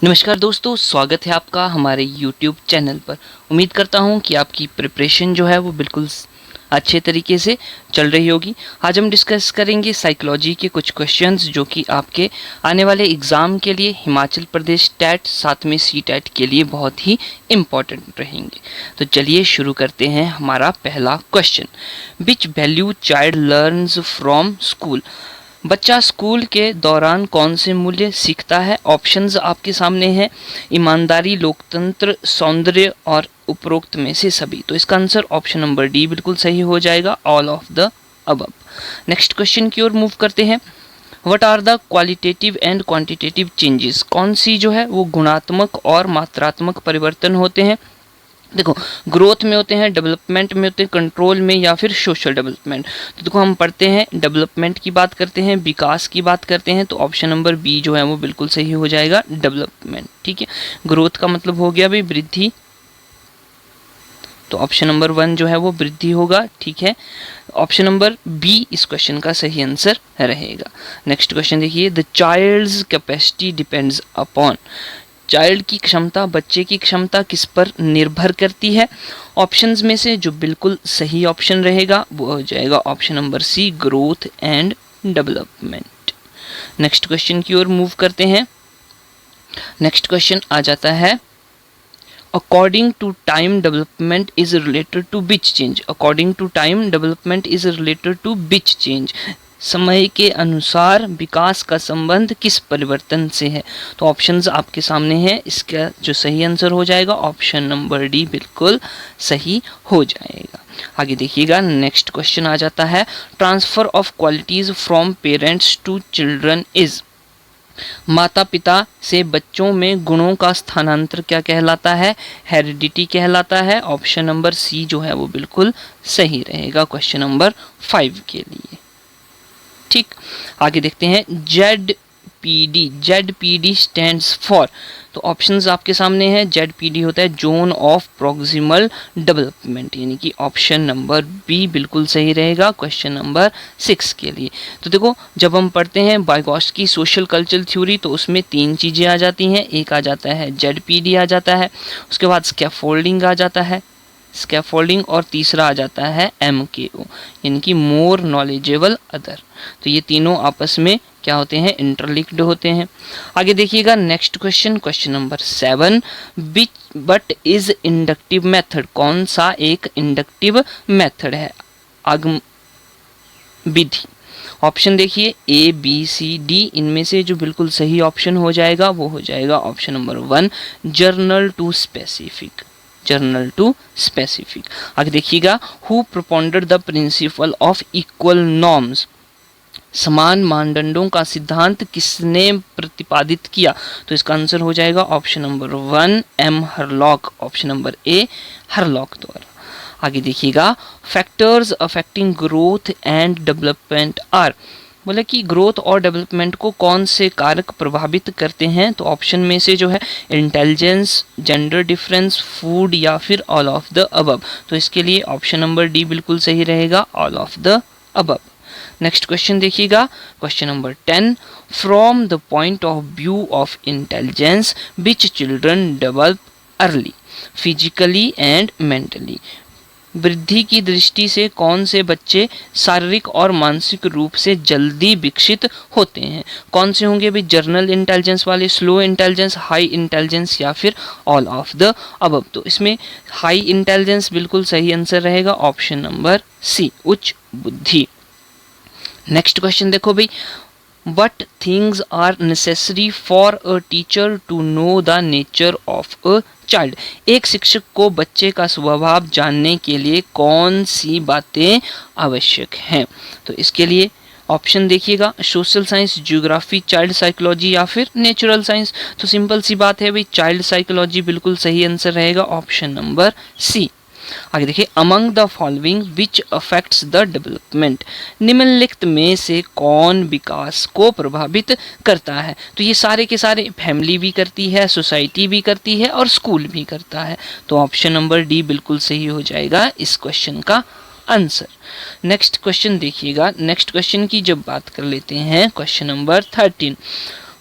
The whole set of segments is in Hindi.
नमस्कार दोस्तों, स्वागत है आपका हमारे YouTube चैनल पर। उम्मीद करता हूं कि आपकी प्रिपरेशन जो है वो बिल्कुल अच्छे तरीके से चल रही होगी। आज हम डिस्कस करेंगे साइकोलॉजी के कुछ क्वेश्चंस जो कि आपके आने वाले एग्ज़ाम के लिए हिमाचल प्रदेश टैट साथ में सी टैट के लिए बहुत ही इम्पॉर्टेंट रहेंगे। तो चलिए शुरू करते हैं हमारा पहला question. Which value child learns from school. बच्चा स्कूल के दौरान कौन से मूल्य सीखता है? ऑप्शंस आपके सामने हैं, ईमानदारी, लोकतंत्र, सौंदर्य और उपरोक्त में से सभी। तो इसका आंसर ऑप्शन नंबर डी बिल्कुल सही हो जाएगा, all of the above. Next question की ओर मूव करते हैं। What are the qualitative and quantitative changes. कौन सी जो है वो गुणात्मक और मात्रात्मक परिवर्तन होते हैं? देखो, ग्रोथ में होते हैं, डेवलपमेंट में होते हैं, कंट्रोल में या फिर सोशल डेवलपमेंट। तो देखो, हम पढ़ते हैं डेवलपमेंट की बात करते हैं, विकास की बात करते हैं, तो ऑप्शन नंबर बी जो है वो बिल्कुल सही हो जाएगा, डेवलपमेंट। ठीक है, ग्रोथ का मतलब हो गया भाई वृद्धि, तो ऑप्शन नंबर 1 जो है वो वृद्धि होगा। ठीक है, ऑप्शन नंबर बी इस क्वेश्चन का सही आंसर रहेगा। नेक्स्ट क्वेश्चन देखिए, the child's capacity depends upon. Child की क्षमता, बच्चे की क्षमता किस पर निर्भर करती है? ऑप्शंस में से जो बिल्कुल सही ऑप्शन रहेगा वो हो जाएगा option number C, growth and development. Next question की ओर मूव करते हैं। नेक्स्ट क्वेश्चन आ जाता है, according to time development is related to which change. According to time development is related to which change. समय के अनुसार विकास का संबंध किस परिवर्तन से है? तो ऑप्शंस आपके सामने हैं, इसका जो सही आंसर हो जाएगा ऑप्शन नंबर डी बिल्कुल सही हो जाएगा। आगे देखिएगा, नेक्स्ट क्वेश्चन आ जाता है, transfer of qualities from parents to children is. माता पिता से बच्चों में गुणों का स्थानांतर क्या कहलाता है? हेरिडिटी कहलाता है। ऑप्शन नंबर सी जो है वो बिल्कुल सही रहेगा क्वेश्चन नंबर 5 के लिए। ठीक, आगे देखते हैं, Z P D stands for. तो ऑप्शंस आपके सामने हैं, जेड होता है जोन ऑफ प्रॉक्सिमल डेवलपमेंट, यानी कि ऑप्शन नंबर बी बिल्कुल सही रहेगा क्वेश्चन नंबर 6 के लिए। तो देखो, जब हम पढ़ते हैं वाइगोत्स्की सोशल कल्चरल थ्योरी तो उसमें 3 चीज़ें आ जाती हैं। एक आ जाता है जेड आ जाता है, उसके बाद स्कैफोल्डिंग आ जाता है, स्कैफोल्डिंग, और तीसरा आ जाता है MKO, यानी कि मोर नॉलेजेबल अदर। तो ये तीनों आपस में क्या होते हैं? इंटरलिंक्ड होते हैं। आगे देखिएगा, next question, question number 7, but is inductive method. कौन सा एक इंडक्टिव मेथड है? आगम विधि। ऑप्शन देखिए ABCD, इनमें से जो बिल्कुल सही ऑप्शन हो जाएगा वो हो जाएगा option number 1, general to specific. General to specific. आगे देखिएगा, who propounded the principle of equal norms. समान मानदंडों का सिद्धांत किसने प्रतिपादित किया? तो इसका आंसर हो जाएगा option number 1, M Hurlock. Option number A Hurlock द्वारा। आगे देखिएगा, factors affecting growth and development are. बोले कि ग्रोथ और डेवलपमेंट को कौन से कारक प्रभावित करते हैं? तो ऑप्शन में से जो है इंटेलिजेंस, जेंडर डिफरेंस, फूड या फिर ऑल ऑफ द अबव। तो इसके लिए ऑप्शन नंबर डी बिल्कुल सही रहेगा, all of the above. Next question देखिएगा, question number 10, from the point of view of intelligence which children develop early physically and mentally. वृद्धि की दृष्टि से कौन से बच्चे शारीरिक और मानसिक रूप से जल्दी विकसित होते हैं? कौन से होंगे भाई? जर्नल इंटेलिजेंस वाले, स्लो इंटेलिजेंस, हाई इंटेलिजेंस या फिर ऑल ऑफ द अबव। तो इसमें हाई इंटेलिजेंस बिल्कुल सही आंसर रहेगा, ऑप्शन नंबर सी, उच्च बुद्धि। नेक्स्ट क्वेश्चन देखो भाई, What things are necessary for a teacher to know the nature of a child? एक शिक्षक को बच्चे का स्वभाव जानने के लिए कौन सी बातें आवश्यक हैं? तो इसके लिए ऑप्शन देखिएगा, social science, geography, child psychology या फिर नेचुरल साइंस। तो सिंपल सी बात है भाई, चाइल्ड साइकोलॉजी बिल्कुल सही आंसर रहेगा, ऑप्शन नंबर सी। आगे देखिए, among the following which affects the development. निम्नलिखित में से कौन विकास को प्रभावित करता है? तो ये सारे के सारे फैमिली भी करती है, सोसाइटी भी करती है और स्कूल भी करता है। तो ऑप्शन नंबर डी बिल्कुल सही हो जाएगा इस क्वेश्चन का आंसर। नेक्स्ट क्वेश्चन देखिएगा, नेक्स्ट क्वेश्चन की जब बात कर लेते हैं, क्वेश्चन नंबर 13,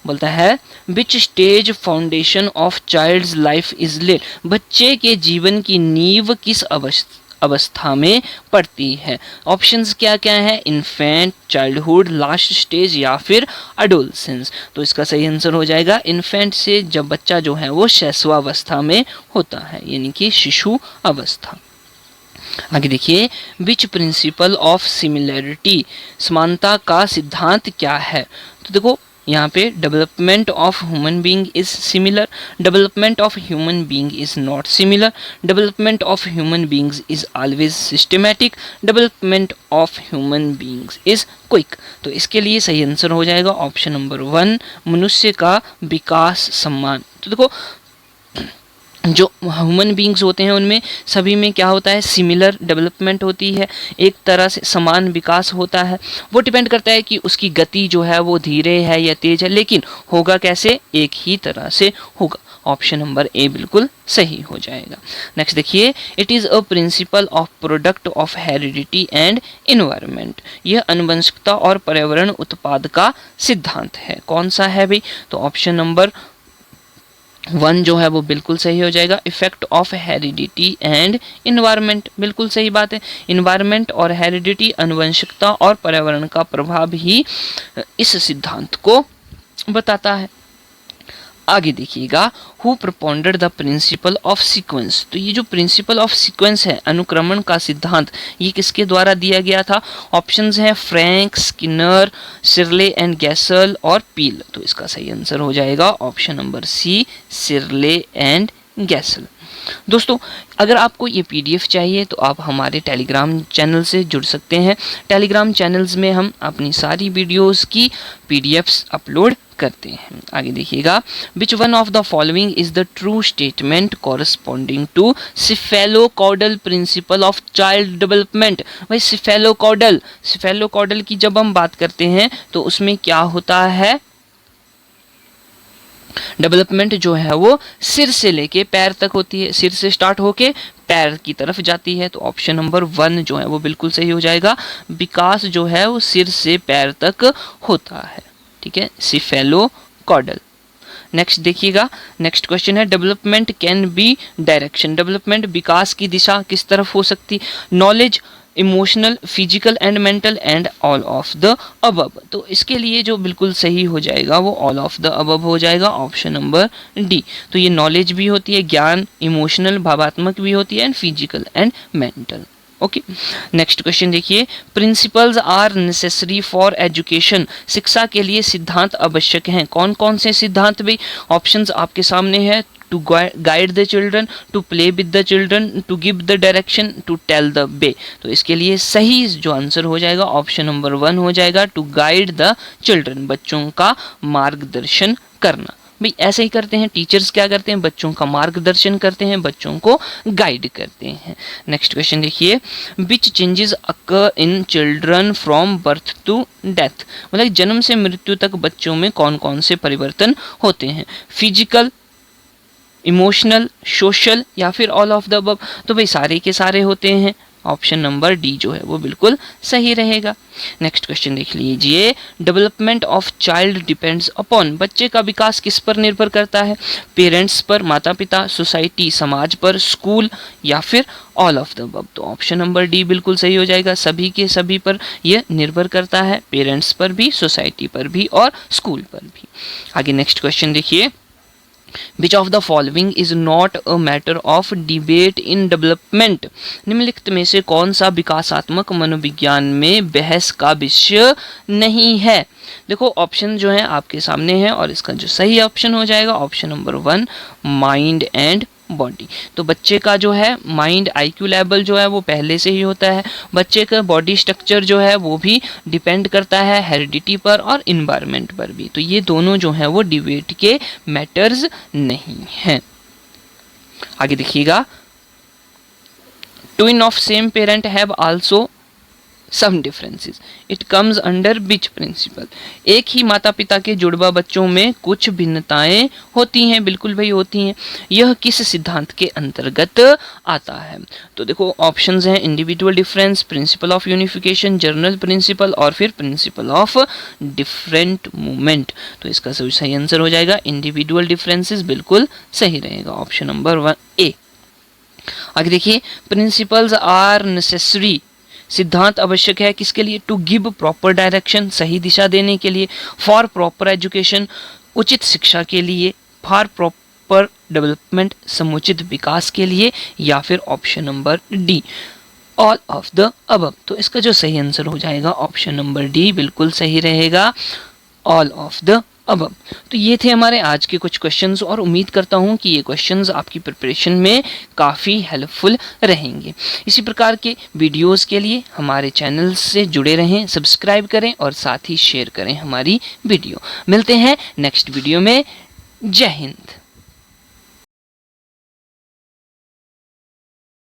बोलता है which stage foundation of child's life is laid, बच्चे के जीवन की नींव किस अवस्था में पड़ती है। ऑप्शंस क्या क्या है, इन्फेंट, चाइल्डहुड, लास्ट स्टेज या फिर अडोलसेंस। तो इसका सही आंसर हो जाएगा इन्फेंट से, जब बच्चा जो है वो शैशवावस्था में होता है, यानी कि शिशु अवस्था। आगे देखिए, विच प्रिंसिपल ऑफ सिमिलैरिटी, समानता का सिद्धांत क्या है। तो देखो यहाँ पे development of human being is similar, development of human being is not similar, development of human beings is always systematic, development of human beings is quick. तो इसके लिए सही आंसर हो जाएगा ऑप्शन नंबर 1, मनुष्य का विकास समान। तो देखो जो ह्यूमन बींग्स होते हैं उनमें सभी में क्या होता है, सिमिलर डेवलपमेंट होती है, एक तरह से समान विकास होता है। वो डिपेंड करता है कि उसकी गति जो है वो धीरे है या तेज है, लेकिन होगा कैसे, एक ही तरह से होगा। ऑप्शन नंबर ए बिल्कुल सही हो जाएगा। नेक्स्ट देखिए, it is a principle of product of heredity and environment, यह आनुवंशिकता और पर्यावरण उत्पाद का सिद्धांत है। कौन सा है भाई, तो ऑप्शन नंबर 1 जो है वो बिल्कुल सही हो जाएगा। Effect of heredity and environment, बिल्कुल सही बात है। इन्वायरमेंट और हेरिडिटी, अनुवंशिकता और पर्यावरण का प्रभाव ही इस सिद्धांत को बताता है। आगे देखिएगा, who propounded the principle of sequence, तो ये जो प्रिंसिपल ऑफ सीक्वेंस है, अनुक्रमण का सिद्धांत, ये किसके द्वारा दिया गया था। ऑप्शंस हैं फ्रैंक, स्किनर, सिरले एंड गैसल और पील। तो इसका सही आंसर हो जाएगा ऑप्शन नंबर सी, सिरले एंड गैसल। दोस्तों अगर आपको ये पीडीएफ चाहिए तो आप हमारे टेलीग्राम चैनल से जुड़ सकते हैं। टेलीग्राम चैनल्स में हम अपनी सारी वीडियोस की पीडीएफ्स अपलोड करते हैं। आगे देखिएगा, which one of the following is the true statement corresponding to cephalocaudal principle of child development. भाई सिफेलोकॉडल की जब हम बात करते हैं तो उसमें क्या होता है, डेवलपमेंट जो है वो सिर से लेके पैर तक होती है, सिर से स्टार्ट होके पैर की तरफ जाती है। तो ऑप्शन नंबर 1 जो है वो बिल्कुल सही हो जाएगा। विकास जो है वो सिर से पैर तक होता है, ठीक है, सिफेलोकॉडल। नेक्स्ट देखिएगा, नेक्स्ट क्वेश्चन है, development can be direction, development विकास की दिशा किस तरफ हो सकती, knowledge, emotional, physical and mental and all of the above. तो इसके लिए जो बिल्कुल सही हो जाएगा वो ऑल ऑफ द अबव हो जाएगा, ऑप्शन नंबर डी। तो ये नॉलेज भी होती है, ज्ञान, इमोशनल भावात्मक भी होती है and physical and mental. Okay, next question देखिए, principles are necessary for education, शिक्षा के लिए सिद्धांत आवश्यक हैं। कौन कौन से सिद्धांत भाई, ऑप्शंस आपके सामने है, to guide the children, to play with the children, to give the direction, to tell the way। तो इसके लिए सही जो आंसर हो जाएगा ऑप्शन नंबर 1 हो जाएगा, टू गाइड द चिल्ड्रन, बच्चों का मार्गदर्शन करना। भाई ऐसे ही करते हैं टीचर्स, क्या करते हैं, बच्चों का मार्गदर्शन करते हैं, बच्चों को गाइड करते हैं। नेक्स्ट क्वेश्चन देखिए, which changes occur in children from birth to death, मतलब जन्म से मृत्यु तक बच्चों में कौन कौन से परिवर्तन होते हैं, फिजिकल, इमोशनल, सोशल या फिर ऑल ऑफ द अबव। तो भाई सारे के सारे होते हैं, ऑप्शन नंबर डी जो है वो बिल्कुल सही रहेगा। नेक्स्ट क्वेश्चन देख लीजिए, development of child depends upon, बच्चे का विकास किस पर निर्भर करता है, पेरेंट्स पर, माता पिता, सोसाइटी, समाज पर, स्कूल या फिर ऑल ऑफ द अबव। तो ऑप्शन नंबर डी बिल्कुल सही हो जाएगा, सभी के सभी पर यह निर्भर करता है, पेरेंट्स पर भी, सोसाइटी पर भी और स्कूल पर भी। आगे नेक्स्ट क्वेश्चन देखिए, Which of the following is not a matter of debate in development, निम्नलिखित में से कौन सा विकासात्मक मनोविज्ञान में बहस का विषय नहीं है। देखो ऑप्शन जो है आपके सामने है और इसका जो सही ऑप्शन हो जाएगा option number 1, mind and body. तो बच्चे का जो है माइंड IQ लेवल जो है वो पहले से ही होता है, बच्चे का बॉडी स्ट्रक्चर जो है वो भी डिपेंड करता है हेरिडिटी पर और इन्वायरमेंट पर भी। तो ये दोनों जो है वो डिबेट के मैटर्स नहीं हैं। आगे देखिएगा, twin of same parent have also some differences, it comes under which principle. एक ही माता पिता के जुड़वा बच्चों में कुछ भिन्नताएं होती हैं, बिल्कुल भाई होती हैं। यह किस सिद्धांत के अंतर्गत आता है? तो देखो ऑप्शंस हैं individual difference, principle of unification, general principle और फिर प्रिंसिपल ऑफ डिफरेंट मूवमेंट। तो इसका सही आंसर हो जाएगा इंडिविजुअल डिफरेंसेस, बिल्कुल सही रहेगा ऑप्शन नंबर 1 ए। आगे देखिए, प्रिंसिपल्स आर नेसेसरी, सिद्धांत आवश्यक है किसके लिए? टू गिव प्रॉपर डायरेक्शन, सही दिशा देने के लिए, फॉर प्रॉपर एजुकेशन, उचित शिक्षा के लिए, फॉर प्रॉपर डेवलपमेंट, समुचित विकास के लिए, या फिर option number D all of the above. तो इसका जो सही आंसर हो जाएगा ऑप्शन नंबर डी, बिल्कुल सही रहेगा ऑल ऑफ द अबव। तो ये थे हमारे आज के कुछ क्वेश्चंस और उम्मीद करता हूँ कि ये क्वेश्चंस आपकी प्रिपरेशन में काफ़ी हेल्पफुल रहेंगे। इसी प्रकार के वीडियोस के लिए हमारे चैनल से जुड़े रहें, सब्सक्राइब करें और साथ ही शेयर करें हमारी वीडियो। मिलते हैं नेक्स्ट वीडियो में। जय हिंद।